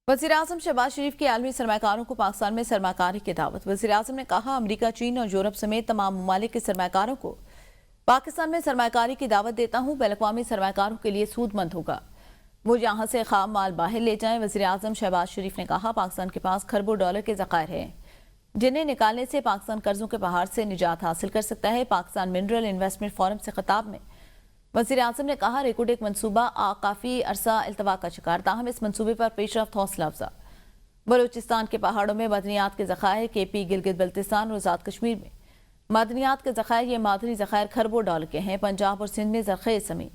वज़ीर-ए-आज़म शहबाज शरीफ की आलमी सरमाकारों को पाकिस्तान में सरमाकारी की दावत। वज़ीर-ए-आज़म ने कहा, अमरीका, चीन और यूरोप समेत तमाम ममालिक के सरमाकारों को पाकिस्तान में सरमाकारी की दावत देता हूँ। बैनुल-अक़वामी सरमाकारों के लिए सूदमंद होगा वो यहाँ से खाम माल बाहर ले जाएं। वज़ीर-ए-आज़म शहबाज शरीफ ने कहा, पाकिस्तान के पास खरबों डॉलर के ज़खायर हैं जिन्हें निकालने से पाकिस्तान कर्जों के पहाड़ से निजात हासिल कर सकता है। पाकिस्तान मिनरल इन्वेस्टमेंट फोरम से खिताब में वज़ीर-ए-आज़म ने कहा, रेकोडेक मनसूबा काफ़ी अरसा इल्तवा का शिकार, ताहम इस मनसूबे पर पेशरफ्त हौसला अफजा। बलूचिस्तान के पहाड़ों में मदनियात के ज़खायर, केपी, गिलगित बल्तिस्तान और आज़ाद कश्मीर में मदनियात के ज़खायर, ये मादनी ज़खायर खरबों डॉलर के हैं। पंजाब और सिंध में ज़रख़ेज़ समेत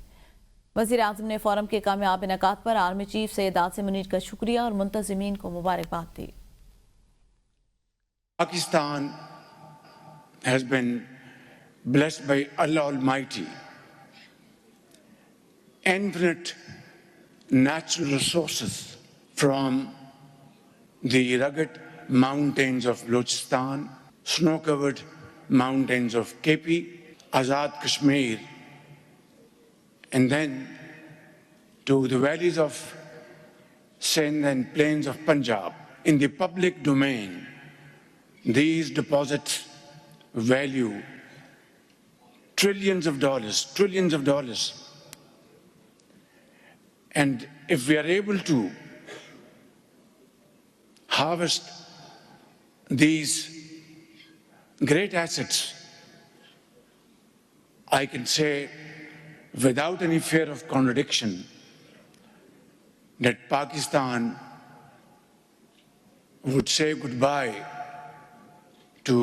वज़ीर-ए-आज़म ने फोरम के कामयाब इनेकाद पर आर्मी चीफ सैयद आसिम मुनीर का शुक्रिया और मुंतज़िमीन को मुबारकबाद दी। Pakistan has been blessed by Allah Almighty, infinite natural resources from the rugged mountains of Balochistan, snow-covered mountains of KP, Azad Kashmir, and then to the valleys of Sindh and plains of Punjab. In the public domain, these deposits value trillions of dollars. And if we are able to harvest these great assets, I can say without any fear of contradiction that Pakistan would say goodbye to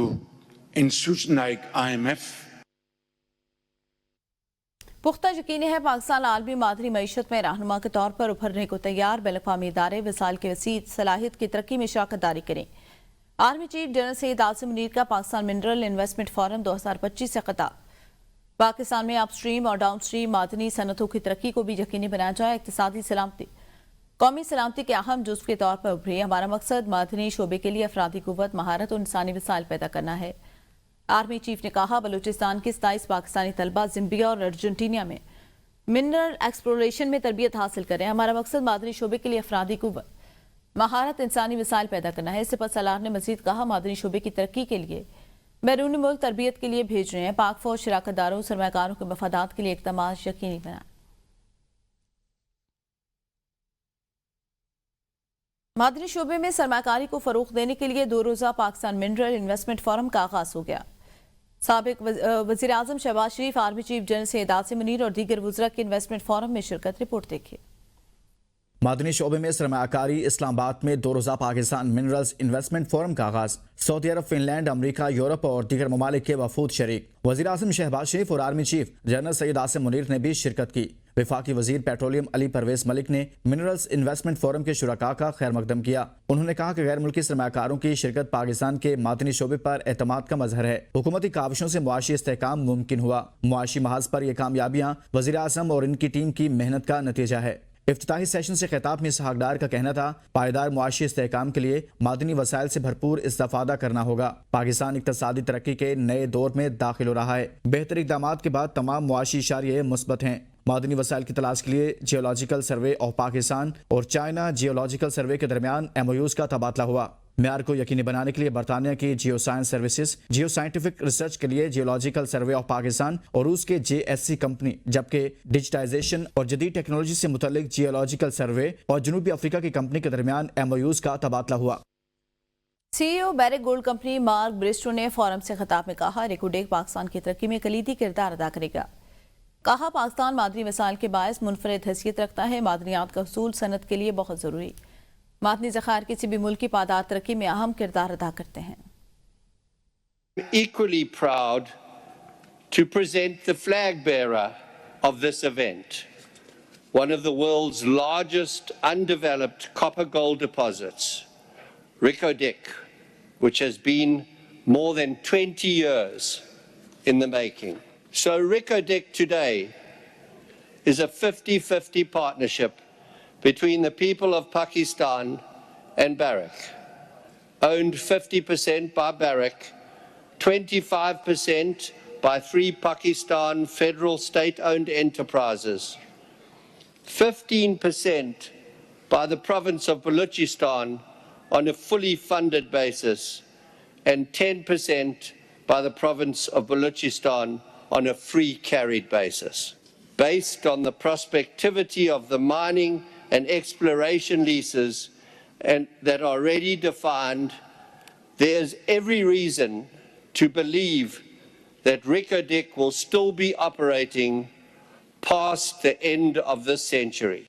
institutions like IMF. पुख्ता यकीन है पाकिस्तान आलमी मादनी मईशत में रहनुमा के तौर पर उभरने को तैयार। बैनुल-अक़वामी इदारे वसाइल के वसीअ सलाहियत की तरक्की में शराकत दारी करें। Army chief general Syed Asim Munir का पाकिस्तान मिनरल इन्वेस्टमेंट फोरम 2025 से खिताब। पाकिस्तान में अपस्ट्रीम और डाउनस्ट्रीम मादनी सनतों की तरक्की को भी यकीनी बनाया जाए। इक़्तिसादी सलामती कौमी सलामती के अहम जुज़्व के तौर पर उभरी। हमारा मकसद मादनी शोबे के लिए अफरादी कुव्वत, महारत और इंसानी वसाइल पैदा करना है। आर्मी चीफ ने कहा, बलूचिस्तान के 27 पाकिस्तानी तलबा ज़िम्बिया और अर्जेंटीना में मिनरल एक्सप्लोरेशन में तरबियत हासिल करें। हमारा मकसद मादनी शोबे के लिए अफरादी कुव्वत, महारत, इंसानी वसाइल पैदा करना है। सिपह सलार ने मजीद कहा, मादनी शोबे की तरक्की के लिए बैरूनी मुल्क तरबियत के लिए भेज रहे हैं। पाक फौज शराकतदारों, सरमाकारों के मफादात के लिए इक़दाम यकीनी बनाए। मादनी शोबे में सरमाकारी को फरोग़ देने के लिए 2 रोज़ा पाकिस्तान मिनरल इन्वेस्टमेंट फोरम का आगाज़ हो गया। साबिक वज़ीर-ए-आज़म Shahbaz Sharif, army chief general Syed Asim Munir और दीगर वज़रा की इन्वेस्टमेंट फोरम में शिरकत। रिपोर्ट देखिए। मादनी शोबे में सरमाकारी इस्लामाबाद में 2 रोज़ा पाकिस्तान मिनरल्स इन्वेस्टमेंट फोरम का आगाज़। सऊदी अरब, फिनलैंड, अमरीका, यूरोप और दीगर ममालिक के वफूद शरीक। वज़ीर-ए-आज़म शहबाज शरीफ और army chief general Syed Asim Munir ने भी शिरकत की। वफाकी वज़ीर पेट्रोलियम अली परवेज मलिक ने मिनरल्स इन्वेस्टमेंट फोरम के शुरका का खैर मकदम किया। उन्होंने कहा कि गैर मुल्की सरमाकारों की शिरकत पाकिस्तान के मादनी शोबे पर एतमाद का मजहर है। हुकूमती काविशों से मुआशी इस्तेहकाम मुमकिन हुआ। मुआशी महाज पर यह कामयाबियाँ वज़ीर-ए-आज़म और इनकी टीम की मेहनत का नतीजा है। इफ्तिताही सेशन से खिताब में इसहाक डार का कहना था, पायदार मुआशी इस्तेहकाम के लिए मादनी वसाइल से भरपूर इस्तेफादा करना होगा। पाकिस्तान इक्तिसादी तरक्की के नए दौर में दाखिल हो रहा है। बेहतर इक़दाम के बाद तमाम मुआशी इशारे मुस्बत हैं। मादनी वसाइल की तलाश के लिए जियोलॉजिकल सर्वे ऑफ पाकिस्तान और चाइना जियोलॉजिकल सर्वे के दरमियान MOUs का तबादला हुआ। म्यार को यकीनी बनाने के लिए बरतानिया की जियो साइंस सर्विसेज, जियो साइंटिफिक रिसर्च के लिए जियोलॉजिकल सर्वे ऑफ पाकिस्तान और रूस के JSC कंपनी, जबकि डिजिटाइजेशन और जदीद टेक्नोलॉजी से मुतल्लिक जियोलॉजिकल सर्वे और जनूबी अफ्रीका की कंपनी के दरमियान MOUs का तबादला हुआ। CEO Barrick Gold company Mark Bristow ने फोरम से खिताब में कहा, रेकोडेक पाकिस्तान की तरक्की में कलीदी किरदार अदा करेगा। कहा, पाकिस्तान मादनी वसाइल के बायस मुनफरिद हैसियत रखता है। मादनियात का हसूल सनत के लिए बहुत ज़रूरी। मादनी ज़खायर किसी भी मुल्क की पायदार तरक्की में अहम किरदार अदा करते हैं। Equally proud to present the flag bearer of this event, one of the world's largest undeveloped copper gold deposits, Reko Diq, which has been more than 20 years in the making. So Reko Diq today is a 50-50 partnership between the people of Pakistan and Barrick, owned 50% by Barrick, 25% by 3 Pakistan federal state-owned enterprises, 15% by the province of Balochistan on a fully funded basis and 10% by the province of Balochistan on a free carried basis. Based on the prospectivity of the mining and exploration leases and that are already defined, there is every reason to believe that Reko Diq will still be operating past the end of this century.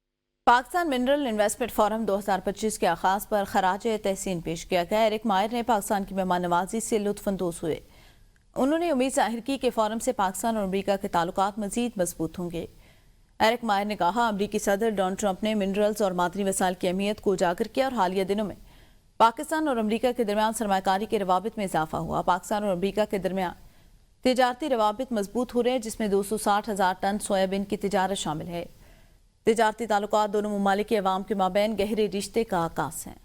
Pakistan mineral investment forum 2025 के आगाज पर खराज तहसीन पेश किया गया। Eric मायर ने पाकिस्तान की मेहमान नवाजी से लुत्फानंदोज हुए। उन्होंने उम्मीद जाहिर की कि फोरम से पाकिस्तान और अमरीका के ताल्लुकात मजीद मजबूत होंगे। एरिक मायर ने कहा, अमरीकी सदर डोनाल्ड ट्रंप ने मिनरल्स और मादनी वसाइल की अहमियत को उजागर किया और हालिया दिनों में पाकिस्तान और अमरीका के दरमियान सरमाकारी के रवाबित में इजाफा हुआ। पाकिस्तान और अमरीका के दरमियान तिजारती रवाबित मजबूत हो रहे हैं, जिसमें 260,000 टन सोयाबीन की तिजारत शामिल है। तिजारती ताल्लुकात दोनों ममालिक के अवाम के माबैन गहरे रिश्ते का आगाज है।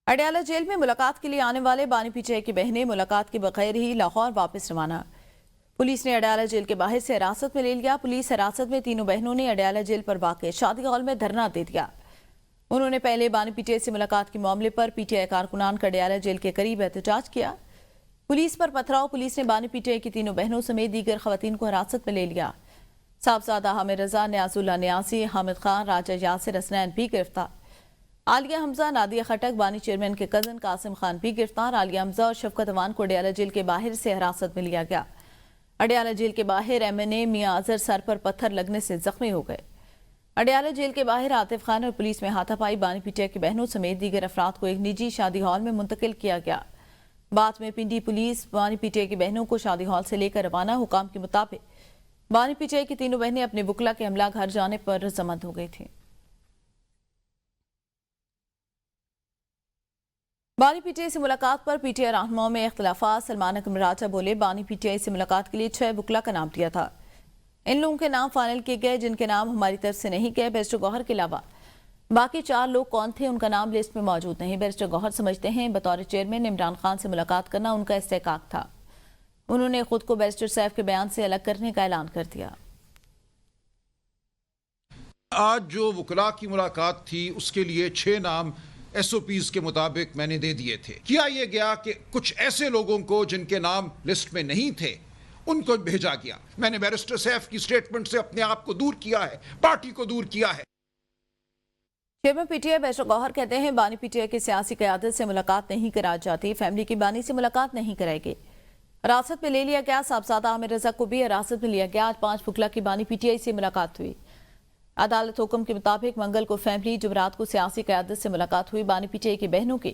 अडयाला जेल में मुलाकात के लिए आने वाले बानी पीटीआई की बहनें मुलाकात के बगैर ही लाहौर वापस रवाना। पुलिस ने अडयाला जेल के बाहर से हिरासत में ले लिया। पुलिस हिरासत में तीनों बहनों ने अडयाला जेल पर वाक़ शादी हॉल में धरना दे दिया। उन्होंने पहले बानी पीटीआई से मुलाकात के मामले पर पीटीआई कारकुनान का अडयाला जेल के करीब एहतजाज किया। पुलिस पर पथराव। पुलिस ने बानी पीटीआई की तीनों बहनों समेत दीगर खवातीन को हिरासत में ले लिया। साहबजादा हामिद रजा, न्याजुल्ला न्यासी, हामिद खान, राजा यासिर हसनैन भी गिरफ्तार। आलिया हमजा, नादिया खटक, बानी चेयरमैन के कजन कासिम खान भी गिरफ्तार। आलिया हमजा और शफकत अवान को अडयाला जेल के बाहर से हिरासत में लिया गया। अडयाला जेल के बाहर एमएनए मियां अजहर सर पर पत्थर लगने से जख्मी हो गए। अडयाला जेल के बाहर आतिफ खान और पुलिस में हाथापाई। बानी पीटीआई की बहनों समेत दीगर अफराद को एक निजी शादी हॉल में मुंतकिल किया गया। बाद में पिंडी पुलिस बानी पीटीआई की बहनों को शादी हॉल से लेकर रवाना। हुकाम के मुताबिक बानी पीटीआई की तीनों बहनें अपने बुकला के हमला घर जाने पर रजामंद हो गई थी। बानी पीटीआई से मुलाकात पर पीटीआई रहनुमाओं में इख्तिलाफात। सलमान अकमल राजा बोले, बानी पीटीआई से मुलाकात के लिए 6 बुकला का नाम दिया था। इन लोगों के नाम फाइनल किए गए, जिनके नाम हमारी तरफ से नहीं गए। बैरिस्टर गौहर के अलावा बाकी 4 लोग कौन थे, उनका नाम लिस्ट में मौजूद नहीं। बैरिस्टर गौहर समझते हैं बतौर चेयरमैन इमरान खान से मुलाकात करना उनका इस्तेहकाक था। उन्होंने खुद को बैरिस्टर सैफ के बयान से अलग करने का ऐलान कर दिया। आज जो वकला की मुलाकात थी उसके लिए 6 नाम SOPs के मुताबिक मैंने दे दिए थे। किया यह गया कि कुछ ऐसे लोगों को जिनके नाम लिस्ट में नहीं थे उनको भेजा गया। मैंने बैरिस्टर सैफ की स्टेटमेंट से अपने आप को दूर किया है, पार्टी को दूर किया है। चेयरमैन पीटीआई बैरिस्टर गौहर कहते हैं, बानी पीटीआई की सियासी क़यादत से मुलाकात नहीं कराई जाती। फैमिली की बानी से मुलाकात नहीं कराएगी। हिरासत में ले लिया गया। साहबजादा हामिद रजा को भी हिरासत में लिया गया। आज 5 बुकला की बानी पीटीआई से मुलाकात हुई। अदालत हुक्म के मुताबिक मंगल को फैमिली जुमरात को सियासी क़यादत से मुलाकात हुई। बानी पीटीआई की बहनों की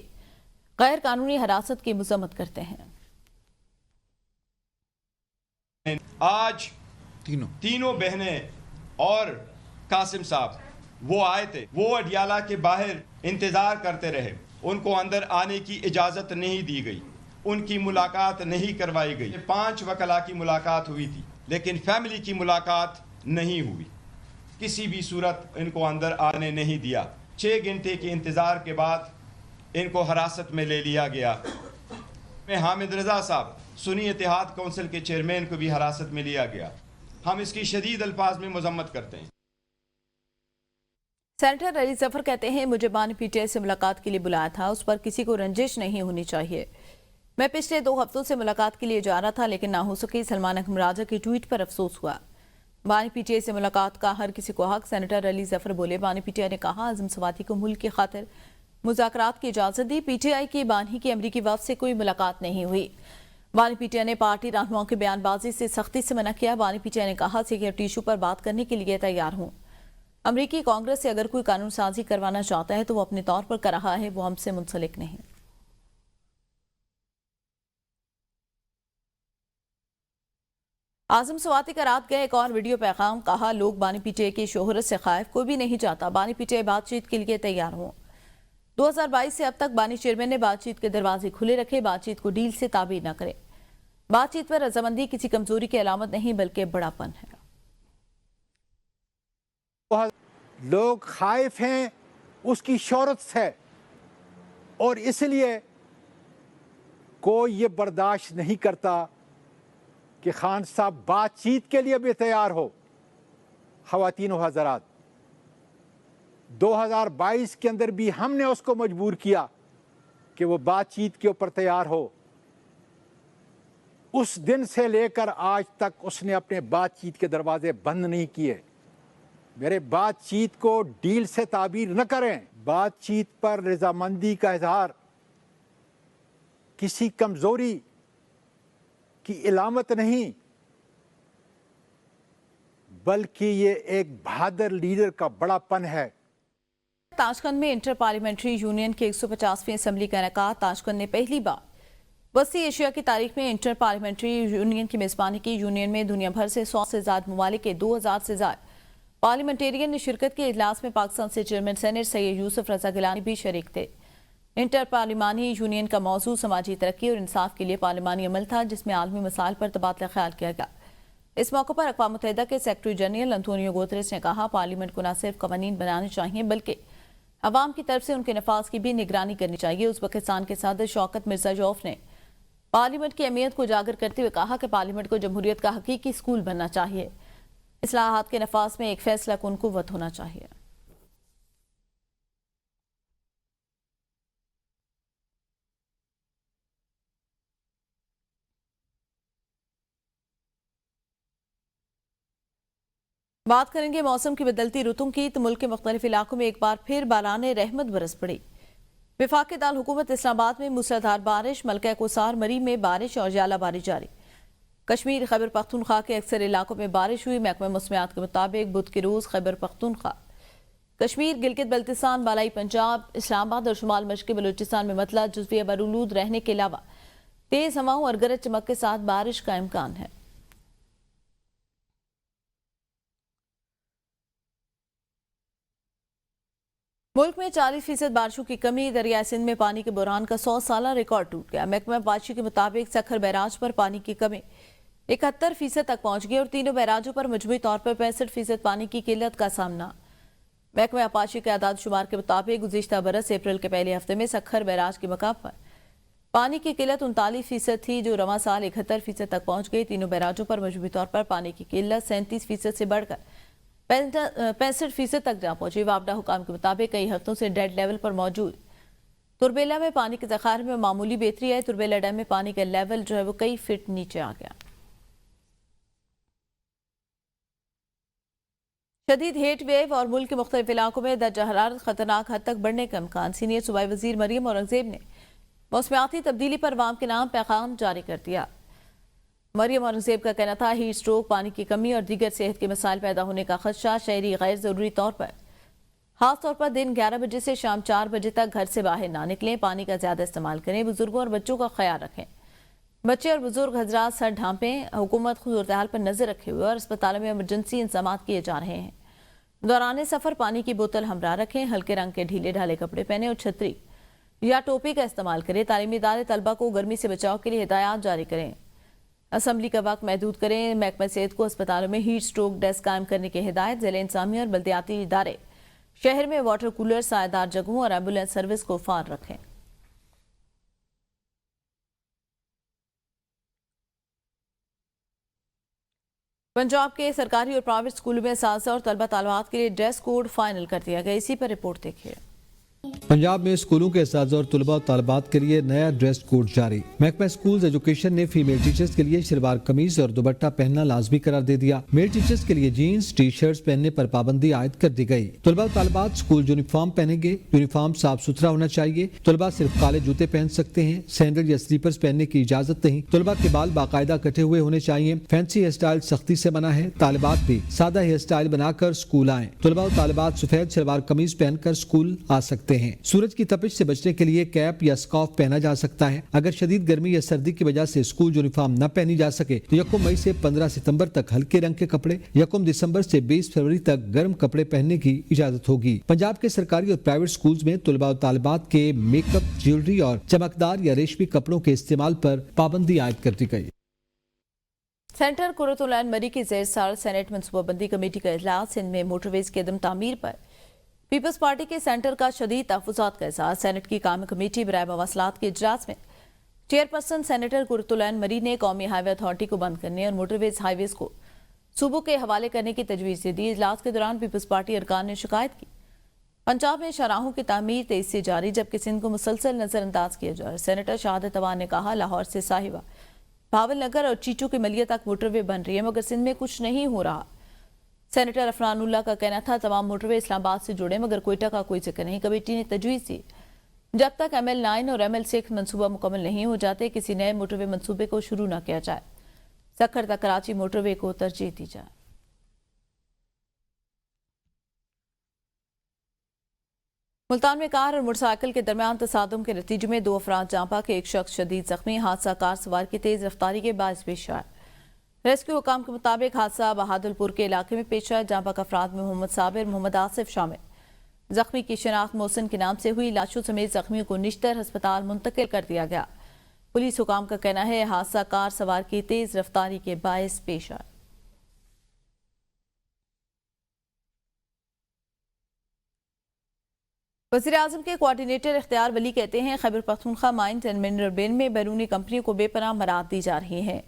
गैर कानूनी हिरासत की मजम्मत करते हैं। आज तीनों बहनें और कासिम साहब वो आए थे, वो अडियाला के बाहर इंतजार करते रहे। उनको अंदर आने की इजाजत नहीं दी गई, उनकी मुलाकात नहीं करवाई गई। 5 वकला की मुलाकात हुई थी, लेकिन फैमिली की मुलाकात नहीं हुई। किसी भी सूरत इनको अंदर आने नहीं दिया। 6 घंटे के इंतजार के बाद इनको हिरासत में ले लिया गया। मैं हामिद रजा साहब सुन्नी इत्तेहाद काउंसिल के चेयरमैन को भी हिरासत में लिया गया। हम इसकी शदीद अल्फाज में मजम्मत करते हैं। सेनेटर अली जफर कहते हैं, मुझे बानी पीटीआई से मुलाकात के लिए बुलाया था, उस पर किसी को रंजिश नहीं होनी चाहिए। मैं पिछले 2 हफ्तों से मुलाकात के लिए जा रहा था, लेकिन ना हो सकी। सलमान अकमल राजा की ट्वीट पर अफसोस हुआ। बानी पीटीआई से मुलाकात का हर किसी को हक। सेनेटर अली जफर बोले, बानी पीटीआई ने कहा, आजम सवाती को मुल्क की खातिर मुज़ाकरात की इजाज़त दी। पीटीआई की बानी की अमरीकी वफ़द से कोई मुलाकात नहीं हुई। बानी पीटीआई ने पार्टी रहनुमाओं की बयानबाजी से सख्ती से मना किया। बानी पीटीआई ने कहा, सिक्योरिटी इशू पर बात करने के लिए तैयार हूँ। अमरीकी कांग्रेस से अगर कोई कानून साजी करवाना चाहता है तो वो अपने तौर पर कर रहा है, वो हमसे मुंसलिक नहीं। आजम सवाती का रात गए एक और वीडियो पैगाम। कहा, लोग बानी पीटीआई की शोहरत से खाइफ कोई भी नहीं चाहता। बानी पीटीआई बातचीत के लिए तैयार हूँ। 2022 से अब तक बानी चेयरमैन ने बातचीत के दरवाजे खुले रखे। बातचीत को डील से ताबीर न करे। बातचीत पर रजामंदी किसी कमजोरी की अलामत नहीं बल्कि बड़ापन है। लोग खाइफ हैं उसकी शोहरत से, और इसलिए कोई ये बर्दाश्त नहीं करता कि खान साहब बातचीत के लिए भी तैयार हो। ख़वातीन व हज़रात, 2022 के अंदर भी हमने उसको मजबूर किया कि वो बातचीत के ऊपर तैयार हो। उस दिन से लेकर आज तक उसने अपने बातचीत के दरवाजे बंद नहीं किए। मेरे बातचीत को डील से ताबीर न करें। बातचीत पर रजामंदी का इजहार किसी कमजोरी की इलामत नहीं, बल्कि ये एक बहादुर लीडर का बड़ापन है। ताशकंद में इंटर पार्लियामेंट्री यूनियन की 150वीं असेंबली का इनेकाद। ताशकंद ने पहली बार वसी एशिया की तारीख में इंटर पार्लियामेंट्री यूनियन की मेजबानी की। यूनियन में दुनिया भर से 100 से ज्यादा ममालिक के 2000 से ज्यादा पार्लियामेंटेरियन ने शिरकत की। इजलास में पाकिस्तान से चेयरमैन सेनेट सैयद यूसुफ रजा गिलानी भी शरीक थे। इंटर पार्लिमानी यूनियन का मौजू समाजी तरक्की और इंसाफ के लिए पार्लिमानी अमल था, जिसमें आलमी मसाइल पर तबादला ख्याल किया गया। इस मौके पर अक़वाम मुत्तहिदा के सेक्रेटरी जनरल अंतोनियो गुतेरेस ने कहा, पार्लियामेंट को न सिर्फ कवानीन बनाने चाहिए बल्कि अवाम की तरफ से उनके नफाज की भी निगरानी करनी चाहिए। उज़्बेकिस्तान के सदर शौकत मिर्ज़ायोफ ने पार्लियामेंट की अहमियत को उजागर करते हुए कहा कि पार्लियामेंट को जमहूरियत का हकीकी स्कूल बनना चाहिए। इस्लाहात के नफाज में एक फैसला कुन कुव्वत होना चाहिए। बात करेंगे मौसम की बदलती रुतों की, तो मुल्क के मुख्तलिफ इलाकों में एक बार फिर बाराने रहमत बरस पड़ी। वफाकी दाल हुकूमत इस्लामाबाद में मूसलाधार बारिश, मलका कोसार मरी में बारिश और जाला बारिश जारी। कश्मीर खैबर पख्तूनख्वा के अक्सर इलाकों में बारिश हुई। महकमा मौसमियात के मुताबिक बुध के रोज खैबर पख्तूनख्वा, कश्मीर, गिलगित बल्तिस्तान, बालाई पंजाब, इस्लामाबाद और शुमाल मशरक़ी बलूचिस्तान में मतला जुज़वी बरूलूद रहने के अलावा तेज हवाओं और गरज चमक के साथ बारिश का इम्कान है। मुल्क में 40% बारिशों की कमी। दरिया सिंध में पानी के बहरान का 100 साला रिकॉर्ड टूट गया। महकमा पाशी के मुताबिक सखर बैराज पर पानी की कमी 71% तक पहुंच गई और तीनों बैराजों पर मजमूई तौर पर 65% पानी की किल्लत का सामना। महकमा पाशी के आदाद शुमार के मुताबिक गुज़िश्ता बरस अप्रैल के पहले हफ्ते में सखर बैराज के मकाम पर पानी की किल्लत 39% थी, जो रवां साल 71% तक पहुंच गई। तीनों बैराजों पर मजमूई तौर पर पानी की किल्लत 37% से बढ़कर 65% तक जा पहुंची। वापडा हुकाम के मुताबिक कई हफ्तों से डेड लेवल पर मौजूद तुरबेला में पानी के ज़खायर में मामूली बेहतरी है। तुरबेला डैम में पानी का लेवल जो है वो कई फीट नीचे आ गया। शदीद हीट वेव और मुल्क के मुख्तलिफ इलाकों में दर्जा हरारत खतरनाक हद तक बढ़ने का इम्कान। सीनियर सूबाई वजीर मरियम औरंगजेब ने मौसमियाती तब्दीली पर अवाम के नाम पैगाम जारी कर दिया। मरियम औरंगजेब का कहना था, हीट स्ट्रोक, पानी की कमी और दीगर सेहत के मसाइल पैदा होने का खदशा। शहरी गैर जरूरी तौर पर खास तौर पर दिन 11 बजे से शाम 4 बजे तक घर से बाहर ना निकलें। पानी का ज्यादा इस्तेमाल करें। बुजुर्गों और बच्चों का ख्याल रखें। बच्चे और बुजुर्ग हजरात सर ढांपें। हुकूमत सूरत हाल पर नजर रखे हुए और अस्पतालों में इमरजेंसी इंतजाम किए जा रहे हैं। दौरान सफर पानी की बोतल हमरा रखें। हल्के रंग के ढीले ढाले कपड़े पहने और छतरी या टोपी का इस्तेमाल करें। तालीमी इदारे तलबा को गर्मी से बचाव के लिए हिदायत जारी करें। असम्बली का वक्त महदूद करें। महकमा सेहत को अस्पतालों में हीट स्ट्रोक डेस्क कायम करने की हिदायत। जिले इंतजामिया और बल्दियाती इदारे शहर में वाटर कूलर, सायेदार जगहों और एम्बुलेंस सर्विस को फार रखें। पंजाब के सरकारी और प्राइवेट स्कूलों में साज़ा और तलबा तालिबात के लिए ड्रेस कोड फाइनल कर दिया गया। इसी पर रिपोर्ट देखिए। पंजाब में स्कूलों के असातिज़ा और तलबा और तालिबात के लिए नया ड्रेस कोड जारी। महकमा स्कूल्स एजुकेशन ने फीमेल टीचर्स के लिए शलवार कमीज और दुपट्टा पहनना लाजमी करार दे दिया। मेल टीचर्स के लिए जीन्स टी शर्ट्स पहनने पर पाबंदी आयद कर दी गई। तलबा और तालिबात स्कूल यूनिफॉर्म पहनेंगे। यूनिफॉर्म साफ सुथरा होना चाहिए। तलबा सिर्फ काले जूते पहन सकते हैं। सैंडल या स्लीपर्स पहनने की इजाजत नहीं। तलबा के बाल बाकायदा कटे हुए होने चाहिए। फैंसी हेयर स्टाइल सख्ती से मना है। तालिबात भी सादा हेयर स्टाइल बनाकर स्कूल आए। तलबा और तालिबात सफेद शलवार कमीज पहनकर स्कूल आ सकते हैं। सूरज की तपिश से बचने के लिए कैप या स्कार्फ पहना जा सकता है। अगर शदीद गर्मी या सर्दी की वजह से स्कूल यूनिफॉर्म न पहनी जा सके तो 1 मई से 15 सितंबर तक हल्के रंग के कपड़े, 1 दिसंबर से 20 फरवरी तक गर्म कपड़े पहनने की इजाजत होगी। पंजाब के सरकारी और प्राइवेट स्कूल्स में तलबा और तालिबात के मेकअप, ज्वेलरी और चमकदार या रेशमी कपड़ों के इस्तेमाल पर पाबंदी आयद कर दी गई। सेंटर कुर्रतुल-ऐन मरी की ज़ेर साल सेनेट मनसूबाबंदी कमेटी का इजलास। सिंध में मोटरवेज की अदम तामीर पर पीपल्स पार्टी के सेंटर का शदीद तहफ़्फ़ुज़ात का इज़हार। सेनेट की काम कमेटी बराए मवासलात के इजलास में चेयरपर्सन सेनेटर कुर्रतुल-ऐन मरी ने कौमी हाईवे अथॉरिटी को बंद करने और मोटरवेज हाईवेज को صوبوں کے حوالے کرنے کی تجویز دے دی۔ اجلاس کے دوران پیپلز پارٹی ارکان نے شکایت کی پنجاب میں شاہراہوں کی تعمیر تیزی سے جاری جبکہ سندھ کو مسلسل نظر انداز کیا جا رہا ہے۔ سینیٹر شہادت عوان نے کہا لاہور سے صاحبہ، بھاول نگر اور چیچو کے ملیہ تک موٹر وے بن رہی ہے مگر سندھ میں کچھ نہیں ہو رہا۔ سینیٹر عفنان اللہ کا کہنا تھا تمام موٹر وے اسلام آباد سے جڑے مگر کوئٹہ کا کوئی ذکر نہیں۔ کمیٹی نے تجویز دی جب تک ML9 اور ML6 منصوبہ مکمل نہیں ہو جاتے کسی نئے موٹر وے منصوبے کو شروع نہ کیا جائے۔ سکھر تک کراچی موٹر وے کو ترجیح دی جائے۔ ملتان میں کار اور موٹر سائیکل کے درمیان تصادم کے نتیجے میں 2 افراد جاں بحق، ایک شخص شدید زخمی۔ حادثہ کار سوار کی تیز رفتاری کے باعث پیش آیا۔ ریسکیو حکام کے مطابق حادثہ بہادر پور کے علاقے میں پیش آیا۔ جاں بحق افراد میں محمد صابر، محمد آصف شامل۔ زخمی کی شناخت محسن کے نام سے ہوئی۔ لاشوں سمیت زخمیوں کو نشتر ہسپتال منتقل کر دیا گیا۔ پولیس حکام کا کہنا ہے حادثہ کار سوار کی تیز رفتاری کے باعث پیش آیا۔ وزیراعظم کے کوارڈینیٹر اختیار ولی کہتے ہیں Khyber Pakhtunkhwa mines and mineral bill میں بیرونی کمپنیوں کو بے پناہ مراد دی جا رہی ہیں۔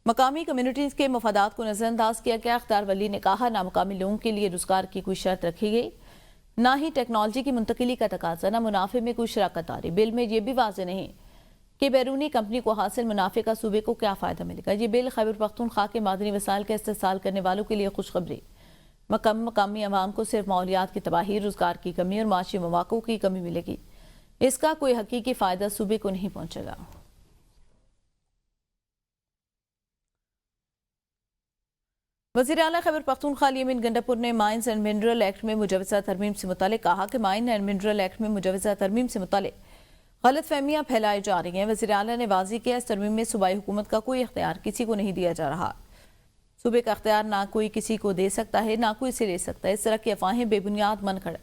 مقامی کمیونٹیز کے مفادات کو نظر انداز کیا گیا۔ اختیار ولی نے کہا نہ مقامی لوگوں کے لیے روزگار کی کوئی شرط رکھی گئی، نہ ہی ٹیکنالوجی کی منتقلی کا تقاضا، نہ منافع میں کوئی شراکت داری۔ بل میں یہ بھی واضح نہیں کہ بیرونی کمپنی کو حاصل منافع کا صوبے کو کیا فائدہ ملے گا۔ یہ بل خیبر پختونخوا کے معدنی وسائل کا استحصال کرنے والوں کے لیے خوشخبری، مقامی عوام کو صرف ماحولیات کی تباہی، روزگار کی کمی اور معاشی مواقع کی کمی ملے گی۔ اس کا کوئی حقیقی فائدہ صوبے کو نہیں پہنچے گا۔ وزیر اعلیٰ خیبر پختونخوا الیمن گنڈاپور نے مائنز اینڈ منرل ایکٹ میں مجوزہ ترمیم سے متعلق کہا کہ مائن اینڈ منرل ایکٹ میں مجوزہ ترمیم سے متعلق غلط فہمیاں پھیلائی جا رہی ہیں۔ وزیر اعلیٰ نے واضح کیا اس ترمیم میں صوبائی حکومت کا کوئی اختیار کسی کو نہیں دیا جا رہا۔ صوبے کا اختیار نہ کوئی کسی کو دے سکتا ہے نہ کوئی اسے لے سکتا ہے۔ اس طرح کی افواہیں بے بنیاد منکڑ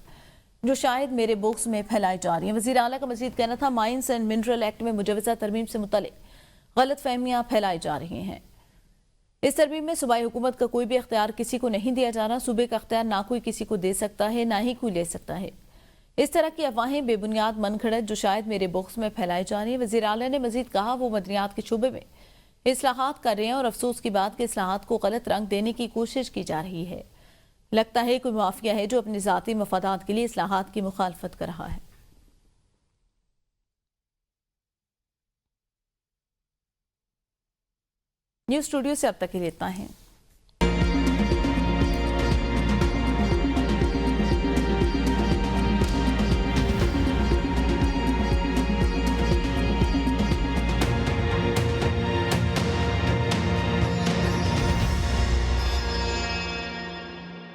جو شاید میرے بوکس میں پھیلائی جا رہی ہیں۔ وزیر اعلیٰ کا مزید کہنا تھا مائنز اینڈ منرل ایکٹ میں مجوزہ ترمیم سے متعلق غلط فہمیاں پھیلائی جا رہی ہیں۔ اس ترمیم میں صوبائی حکومت کا کوئی بھی اختیار کسی کو نہیں دیا جا رہا۔ صوبے کا اختیار نہ کوئی کسی کو دے سکتا ہے نہ ہی کوئی لے سکتا ہے۔ اس طرح کی افواہیں بے بنیاد منگھڑت جو شاید میرے بوکس میں پھیلائی جا رہی ہیں۔ وزیر اعلیٰ نے مزید کہا وہ مدنیات کے شعبے میں اصلاحات کر رہے ہیں اور افسوس کی بات کہ اصلاحات کو غلط رنگ دینے کی کوشش کی جا رہی ہے۔ لگتا ہے کوئی مافیا ہے جو اپنے ذاتی مفادات کے لیے اصلاحات کی مخالفت کر رہا ہے۔ نیوز اسٹوڈیو سے اب تک کے لیے اتنا ہے۔